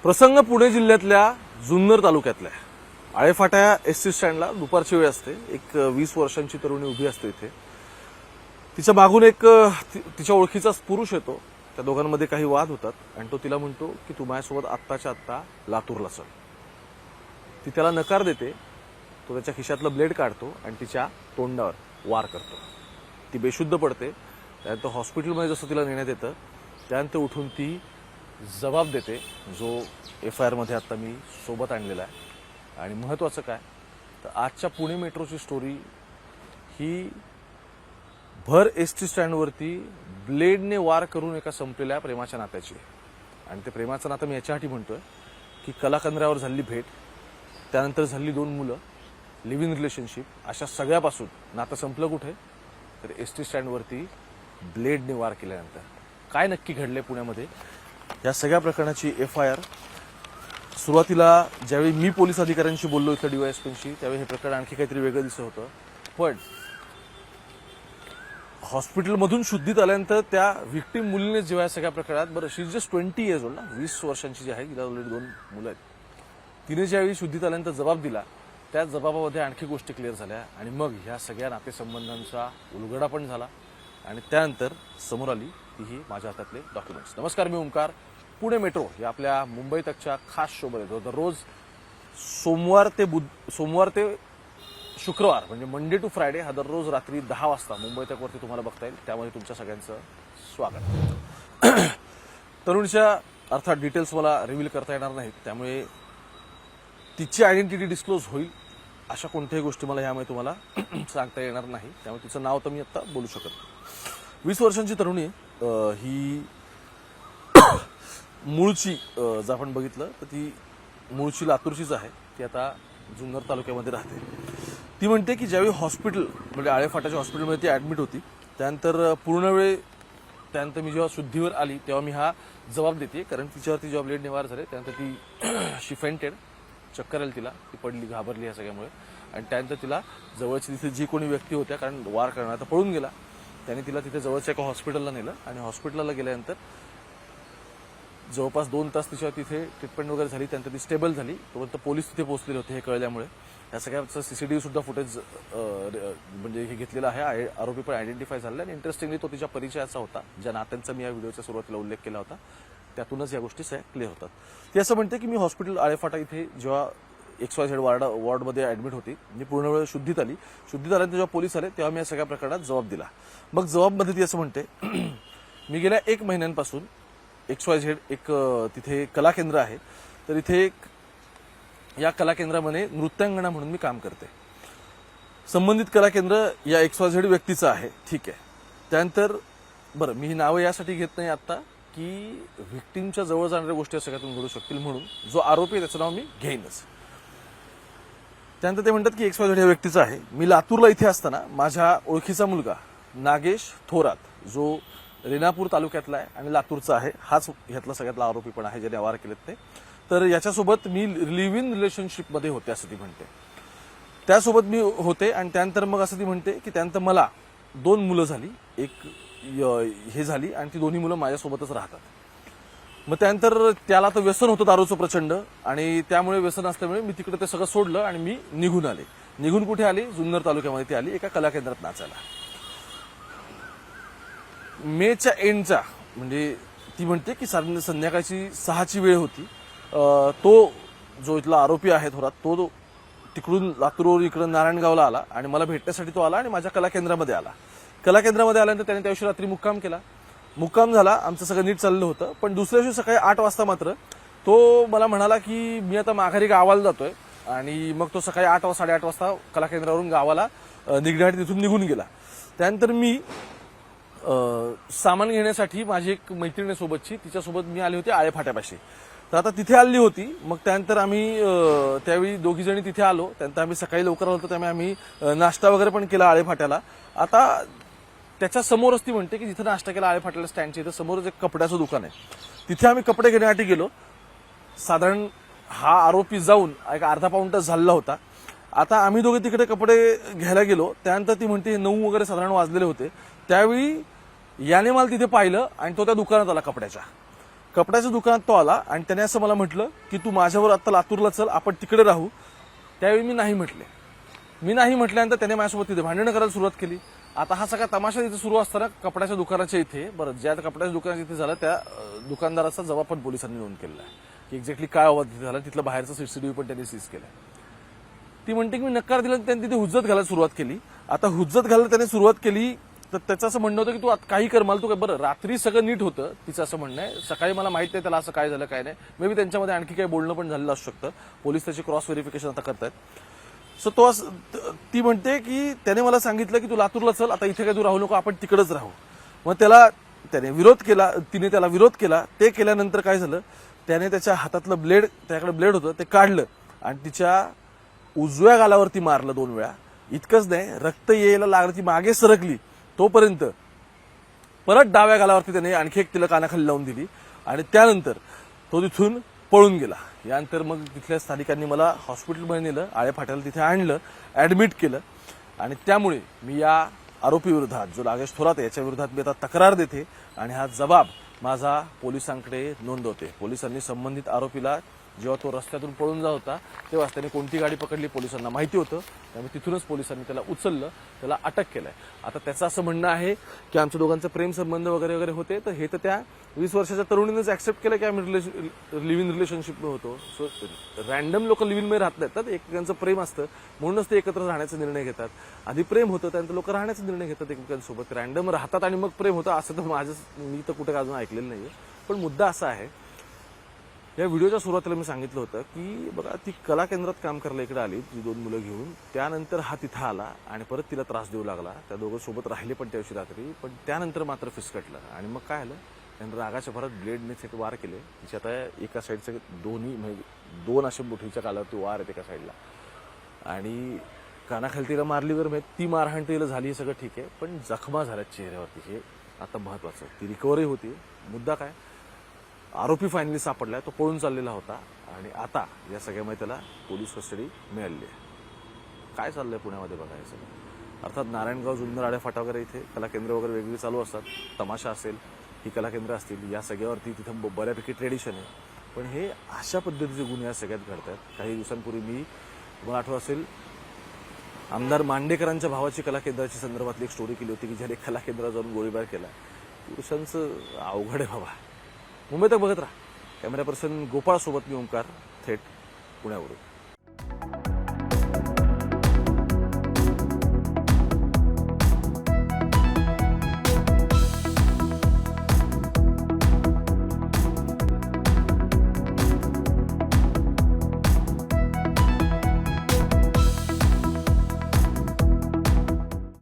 प्रसंग पुणे जिल्ह्यातल्या जुन्नर तालुक्यातल्या आळेफाटा एसटी स्टँडला दुपारची वेळ असते। एक 20 वर्षांची तरुणी उभी असते इथे। तिच्या मागून एक तिच्या ओळखीचा पुरुष येतो। त्या दोघांमध्ये काही वाद होतात आणि तो तिला म्हणतो की तू माझ्यासोबत आत्ताच्या आत्ता लातूरला चल। ती त्याला नकार देते। तो त्याच्या खिशातलं ब्लेड काढतो आणि तिच्या तोंडावर वार करतो। ती बेशुद्ध पडते। त्यानंतर हॉस्पिटलमध्ये जसं तिला नेण्यात येतं त्यानंतर उठून ती जबाब देते, जो FIR मध्ये आता मी सोबत आणलेला आहे। आणि महत्त्वाचं काय तर आजच्या पुणे मेट्रोची स्टोरी ही भर एसटी स्टँडवरती ब्लेडने वार करून एका संपलेल्या प्रेमाच्या नात्याची आहे। आणि ते प्रेमाचं नातं मी याच्यासाठी म्हणतोय की कलाकेंद्रावर झालेली भेट, त्यानंतर झालेली 2 मुलं, लिव्ह इन रिलेशनशिप, अशा सगळ्यापासून नातं संपलं कुठे तर एसटी स्टँडवरती ब्लेडने वार केल्यानंतर। काय नक्की घडले पुण्यामध्ये या सगळ्या प्रकरणाची FIR सुरुवातीला ज्यावेळी मी पोलीस अधिकाऱ्यांशी बोललो इथं DYSPशी, त्यावेळी हे प्रकरण आणखी काहीतरी वेगळं दिसत होतं। पण हॉस्पिटलमधून शुद्धीत आल्यानंतर त्या व्हिक्टीम मुलीने जेव्हा या सगळ्या प्रकरणात, बरं शी इज जस्ट 20 years old ना, 20 वर्षांची जी आहे, तिला ऑलरेडी 2 मुलं आहेत, तिने ज्यावेळी शुद्धीत आल्यानंतर जबाब दिला त्या जबाबामध्ये आणखी गोष्टी क्लिअर झाल्या आणि मग ह्या सगळ्या नातेसंबंधांचा उलगडा पण झाला आणि त्यानंतर समोर आली ती ही माझ्या हातातले डॉक्युमेंट्स। नमस्कार, मी ओमकार। पुणे मेट्रो या आपल्या मुंबई तकच्या खास शोमध्ये जो दररोज सोमवार ते शुक्रवार म्हणजे मंडे टू फ्रायडे हा दररोज रात्री 10 वाजता मुंबई तकवरती तुम्हाला बघता येईल। त्यामध्ये तुमच्या सगळ्यांचं स्वागत। तरुणीच्या अर्थात डिटेल्स मला रिव्हील करता येणार नाहीत, त्यामुळे तिची आयडेंटिटी डिस्क्लोज होईल अशा कोणत्याही गोष्टी मला यामुळे तुम्हाला सांगता येणार नाही। त्यामुळे तिचं नाव तर मी आता बोलू शकत नाही। 20 वर्षांची तरुणी ही मूळची जर आपण बघितलं तर ती मूळची लातूरचीच आहे। ती आता जुन्नर तालुक्यामध्ये राहते। ती म्हणते की ज्यावेळी हॉस्पिटल म्हणजे आळेफाटाच्या हॉस्पिटलमध्ये ती ॲडमिट होती त्यानंतर पूर्ण वेळ त्यानंतर मी जेव्हा शुद्धीवर आली तेव्हा मी हा जबाब देते, कारण तिच्यावरती जेव्हा ब्लेड निवार झाले त्यानंतर ती शी फेंटेड, चक्कर आली तिला, ती पडली, घाबरली या सगळ्यामुळे। आणि त्यानंतर तिला जवळची तिथे जी कोणी व्यक्ती होत्या, कारण वार करणार तर पळून गेला, त्याने तिला तिथे जवळच्या एका हॉस्पिटलला नेलं आणि हॉस्पिटलला गेल्यानंतर जवळपास 2 तास तिच्या तिथे ट्रीटमेंट वगैरे झाली। त्यानंतर ती स्टेबल झाली। तोपर्यंत पोलीस तिथे पोहोचलेले होते हे कळल्यामुळे या सगळ्याचं CCTV सुद्धा फुटेज म्हणजे हे घेतलेलं आहे। आरोपी पण आयडेंटिफाय झाला आणि इंटरेस्टिंगली तो तिच्या परिचयाचा होता, ज्या नात्यांचा मी या व्हिडिओच्या सुरुवातीला उल्लेख केला होता, त्यातूनच या गोष्टी सगळ्या क्लिअर होतात। ती असं म्हणते की मी हॉस्पिटल आळेफाटा इथे जेव्हा XYZ वॉर्डमध्ये ॲडमिट होती, मी पूर्ण वेळ शुद्धीत आली। शुद्धीत आल्यानंतर जेव्हा पोलीस आले तेव्हा मी या सगळ्या प्रकरणात जबाब दिला। मग जबाबमध्ये ती असं म्हणते मी गेल्या 1 महिन्यांपासून XYZ एक तिथे कला केंद्र आहे, तर इथे या कला केंद्रामध्ये नृत्यांगना म्हणून मी काम करते। संबंधित कला केंद्र या XYZ व्यक्तीचं आहे, ठीक आहे। त्यानंतर बरं, मी ही नावं यासाठी घेत नाही आता की व्हिक्टीमच्या जवळ जाणाऱ्या गोष्टी सगळ्यातून घडू शकतील, म्हणून जो आरोपी आहे त्याचं नाव मी घेईनच। त्यानंतर ते म्हणतात की XYZ या व्यक्तीचं आहे। मी लातूरला इथे असताना माझ्या ओळखीचा मुलगा नागेश थोरात, जो रेणापूर तालुक्यातला आहे आणि लातूरचा आहे, हाच ह्यातला सगळ्यातला आरोपी पण आहे ज्याने वार केलेत ते, तर याच्यासोबत मी लिव्ह इन रिलेशनशिपमध्ये होते असं ती म्हणते। त्यासोबत मी होते आणि त्यानंतर मग असं ती म्हणते की त्यानंतर मला 2 मुलं झाली, एक हे झाली आणि ती दोन्ही मुलं माझ्यासोबतच राहतात। मग त्यानंतर त्याला तर व्यसन होतं दारूचं प्रचंड, आणि त्यामुळे व्यसन असल्यामुळे मी तिकडे ते सगळं सोडलं आणि मी निघून आले। निघून कुठे आली? जुन्नर तालुक्यामध्ये ती आली एका कला केंद्रात नाचायला। मेच्या एंडचा म्हणजे ती म्हणते की संध्याकाळची 6ची वेळ होती। तो जो इथला आरोपी आहे थोरात, तो तिकडून लातूरवर इकडं नारायणगावला आला आणि मला भेटण्यासाठी तो आला आणि माझ्या कला केंद्रामध्ये आला। कला केंद्रामध्ये आल्यानंतर त्याने त्या दिवशी रात्री मुक्काम केला। मुक्काम झाला, आमचं सगळं नीट चाललं होतं, पण दुसऱ्या दिवशी सकाळी 8 वाजता मात्र तो मला म्हणाला की मी आता माघारी गावाला जातोय, आणि मग तो सकाळी 8-8:30 वाजता कला केंद्रावरून गावाला निघण्यासाठी तिथून निघून गेला। त्यानंतर मी सामान घेण्यासाठी माझी एक मैत्रिणी सोबतची, तिच्यासोबत मी आली होती आळेफाट्यापाशी, तर आता तिथे आली होती। मग त्यानंतर आम्ही त्यावेळी 2घी जणी तिथे आलो। त्यानंतर आम्ही सकाळी लवकर आलो, त्यामुळे आम्ही नाश्ता वगैरे पण केला आळेफाट्याला। आता त्याच्या समोरच ती म्हणते की जिथे नाश्ता केला आळेफाट्याला स्टँडच्या इथं समोरच एक कपड्याचं दुकान आहे, तिथे आम्ही कपडे घेण्यासाठी गेलो। साधारण हा आरोपी जाऊन एक अर्धा पाऊण तास झालेला होता। आता आम्ही दोघे तिकडे कपडे घ्यायला गेलो, त्यानंतर ती म्हणते 9 वगैरे साधारण वाजलेले होते। त्यावेळी याने मला तिथे पाहिलं आणि तो त्या दुकानात आला कपड्याच्या। कपड्याच्या दुकानात तो आला आणि त्याने असं मला म्हटलं की तू माझ्यावर आता लातूरला चल, आपण तिकडे राहू. त्यावेळी मी नाही म्हटले. मी नाही म्हटल्यानंतर त्याने माझ्यासोबत तिथे भांडणं करायला सुरुवात केली. आता हा सगळा तमाशा इथे सुरू असताना कपड्याच्या दुकानाच्या इथे, बरं ज्या कपड्याच्या दुकानाच्या इथे झाला त्या दुकानदाराचा जबाब पण पोलिसांनी नोंद केलेला आहे की एक्झॅक्टली काय आवाज तिथे झाला. तिथलं बाहेरचं सीसीटीव्ही पण त्यांनी सीज केलं. ती म्हणते की मी नकार दिला, त्यांनी तिथे हुज्जत घालायला सुरुवात केली. आता हुज्जत घालायला त्याने सुरुवात केली तर त्याचं असं म्हणणं होतं की तू आता काही कर, मला तू काय, बरं रात्री सगळं नीट होतं तिचं असं म्हणणं आहे. सकाळी मला माहित नाही त्याला असं काय झालं काय नाही. मे बी त्यांच्यामध्ये आणखी काही बोलणं पण झालेलं असू शकतं. पोलीस त्याची क्रॉस व्हेरिफिकेशन आता करतायत. सो तो ती म्हणते की त्याने मला सांगितलं की तू लातूरला चल, आता इथे काय तू राहू नको, आपण तिकडेच राहू. मग त्याने विरोध केला, तिने त्याला विरोध केला. ते केल्यानंतर काय झालं, त्याने त्याच्या हातातलं ब्लेड, त्याकडे ब्लेड होतं ते काढलं आणि तिच्या उजव्या गालावरती मारलं 2 वेळा. इतकंच नाही, रक्त यायला लागलं, ती मागे सरकली तोपर्यंत परत डाव्या गालावरती त्याने आणखी एक तिला कानाखाली लावून दिली आणि त्यानंतर तो तिथून पळून गेला. यानंतर मग तिथल्या स्थानिकांनी मला हॉस्पिटलमध्ये नेलं, आळेफाट्याला तिथे आणलं, ऍडमिट केलं. आणि त्यामुळे मी या आरोपी विरोधात, जो नागेश थोरात आहे, याच्या विरोधात मी आता तक्रार देते आणि हा जबाब माझा पोलिसांकडे नोंदवते. पोलिसांनी संबंधित आरोपीला, जेव्हा तो रस्त्यातून पळून जात होता तेव्हा त्याने कोणती गाडी पकडली पोलिसांना माहिती होतं, त्यामुळे तिथूनच पोलिसांनी त्याला उचललं, त्याला अटक केलंय. आता त्याचं असं म्हणणं आहे की आमच्या दोघांचे प्रेम संबंध वगैरे वगैरे होते, तर हे तर त्या 20 वर्षाच्या तरुणीनेच ऍक्सेप्ट केलं की आम्ही लिव्ह इन रिलेशनशिप होतो. सो रॅन्डम लोक लिव्ह इन मध्ये राहत नाहीत, एकमेकांचं प्रेम असतं म्हणूनच ते एकत्र राहण्याचा निर्णय घेतात. आधी प्रेम होतं, त्यानंतर लोक राहण्याचा निर्णय घेतात एकमेकांसोबत, रॅन्डम राहतात आणि मग प्रेम होतं असं तर मी तर कुठे अजून ऐकलेलं नाहीये. पण मुद्दा असा आहे, या व्हिडिओच्या सुरुवातीला मी सांगितलं होतं की बघा, ती कला केंद्रात काम करायला इकडे आली, ती 2 मुलं घेऊन. त्यानंतर हा तिथं आला आणि परत तिला त्रास देऊ लागला. त्या दोघं सोबत राहिले पण त्या दिवशी रात्री, पण त्यानंतर मात्र फिसकटलं. आणि मग काय झालं, त्यानंतर रागाच्या भरात ब्लेडने एक वार केले. तिच्या आता एका साईडचे दोन्ही, म्हणजे 2 असे मुठीच्या कालावरती वार आहेत एका साईडला, आणि कानाखाली तिला मारली वगैरे. ती मारहाण तिला झाली, हे सगळं ठीक आहे, पण जखमा झाल्यात चेहऱ्यावरती, हे आता महत्वाचं. ती रिकव्हरी होती. मुद्दा काय, आरोपी फायनली सापडलाय, तो पळून चाललेला होता आणि आता या सगळ्यामुळे त्याला पोलीस कस्टडी मिळाली आहे. काय चाललंय पुण्यामध्ये बघा हे सगळं. अर्थात नारायणगाव, जुन्नर, आळेफाटा वगैरे इथे कला केंद्र वगैरे वेगवेगळी चालू असतात. तमाशा असेल, ही कला केंद्र असतील, या सगळ्यावरती तिथं बऱ्यापैकी ट्रेडिशन आहे. पण हे अशा पद्धतीचे गुन्हे या सगळ्यात घडतात. काही दिवसांपूर्वी तुम्हाला आठवत असेल, आमदार मांडेकरांच्या भावाची कला केंद्राची संदर्भातली एक स्टोरी केली होती की ज्याने कला केंद्रात जाऊन गोळीबार केला. पुरुषांचं अवघड आहे बाबा. मुंबई तक बघत राहा. कॅमेरा पर्सन गोपाळ सोबत मी ओंकार, थेट पुण्यावरून.